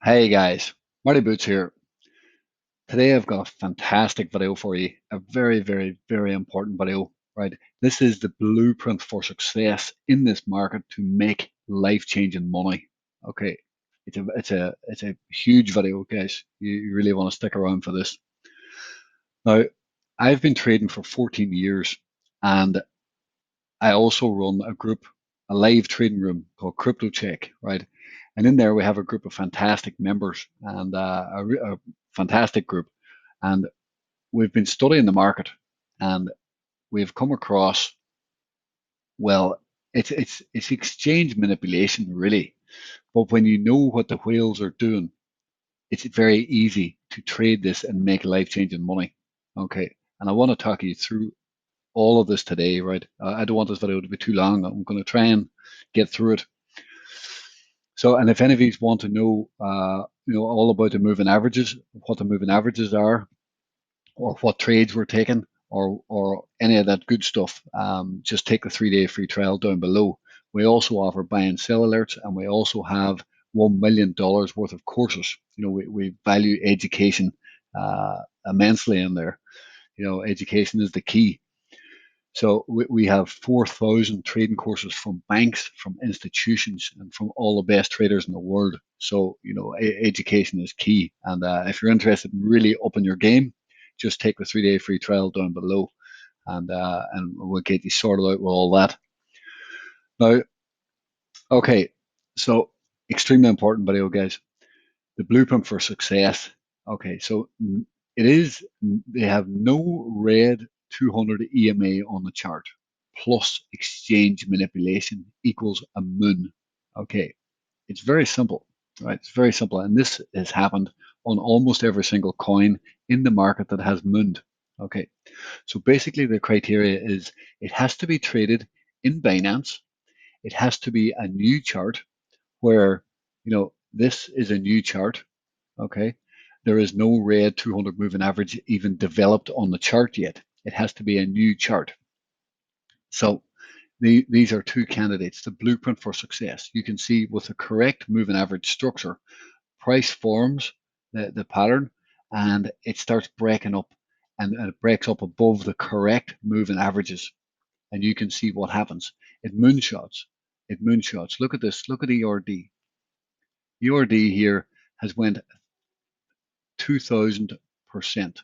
Hey guys, MartyBoots here. Today I've got a fantastic video for you. A very, very, very important video, right? This is the blueprint for success in this market to make life-changing money. Okay, it's a huge video, guys. You really want to stick around for this. Now, I've been trading for 14 years, and I also run a group, a live trading room called Crypto Check, right? And in there we have a group of fantastic members and a fantastic group. And we've been studying the market, and we've come across, well, it's exchange manipulation really. But when you know what the whales are doing, it's very easy to trade this and make life-changing money. Okay, and I want to talk you through all of this today, right? I don't want this video to be too long. I'm going to try and get through it. So, and if any of you want to know, all about the moving averages, what the moving averages are, or what trades we're taking, or any of that good stuff, just take the 3-day free trial down below. We also offer buy and sell alerts, and we also have $1 million worth of courses. We value education immensely in there. Education is the key. So we have 4,000 trading courses from banks, from institutions, and from all the best traders in the world. So, education is key. And if you're interested in really upping your game, just take the 3-day free trial down below, and we'll get you sorted out with all that. Now, okay, so extremely important video, guys. The blueprint for success. Okay, so they have no red 200 EMA on the chart, plus exchange manipulation equals a moon. Okay, it's very simple, right? It's very simple. And this has happened on almost every single coin in the market that has mooned. Okay, so basically the criteria is it has to be traded in Binance. It has to be a new chart where, this is a new chart. Okay, there is no red 200 moving average even developed on the chart yet. It has to be a new chart. So these are two candidates, the blueprint for success. You can see with the correct moving average structure, price forms the pattern, and it starts breaking up, and it breaks up above the correct moving averages. And you can see what happens. It moonshots. It moonshots. Look at this. Look at ERD. ERD here has went 2,000%.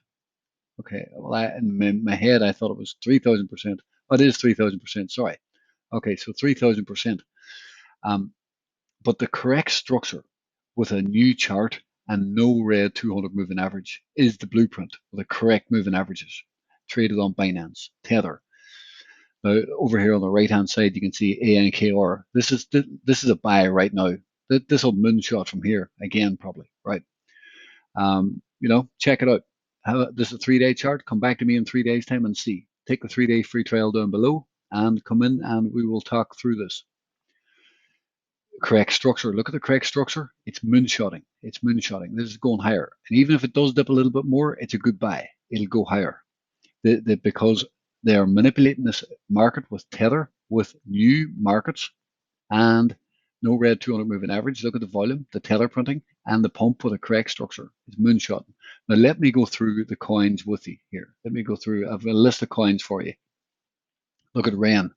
Okay, well, in my head, I thought it was 3,000%. Oh, it is 3,000%, sorry. Okay, so 3,000%. But the correct structure with a new chart and no red 200 moving average is the blueprint with the correct moving averages traded on Binance, Tether. Now, over here on the right-hand side, you can see ANKR. This is a buy right now. This will moonshot from here again, probably, right? Check it out. This is a 3-day chart. Come back to me in 3 days' time and see. Take the 3-day free trial down below and come in and we will talk through this. Correct structure. Look at the correct structure. It's moonshotting. It's moonshotting. This is going higher. And even if it does dip a little bit more, it's a good buy. It'll go higher. Because they are manipulating this market with Tether, with new markets, and no red 200 moving average. Look at the volume, the Tether printing, and the pump with a correct structure. It's moonshotting. Now let me go through the coins with you here. Let me go through. I have a list of coins for you. Look at REN.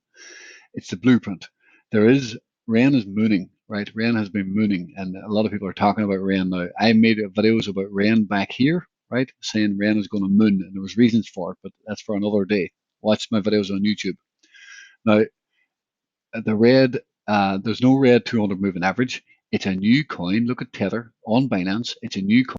It's the blueprint. REN is mooning, right? REN has been mooning, and a lot of people are talking about REN now. I made videos about REN back here, right? Saying REN is going to moon, and there was reasons for it, but that's for another day. Watch my videos on YouTube. Now, there's no red 200 moving average. It's a new coin. Look at Tether on Binance. It's a new coin.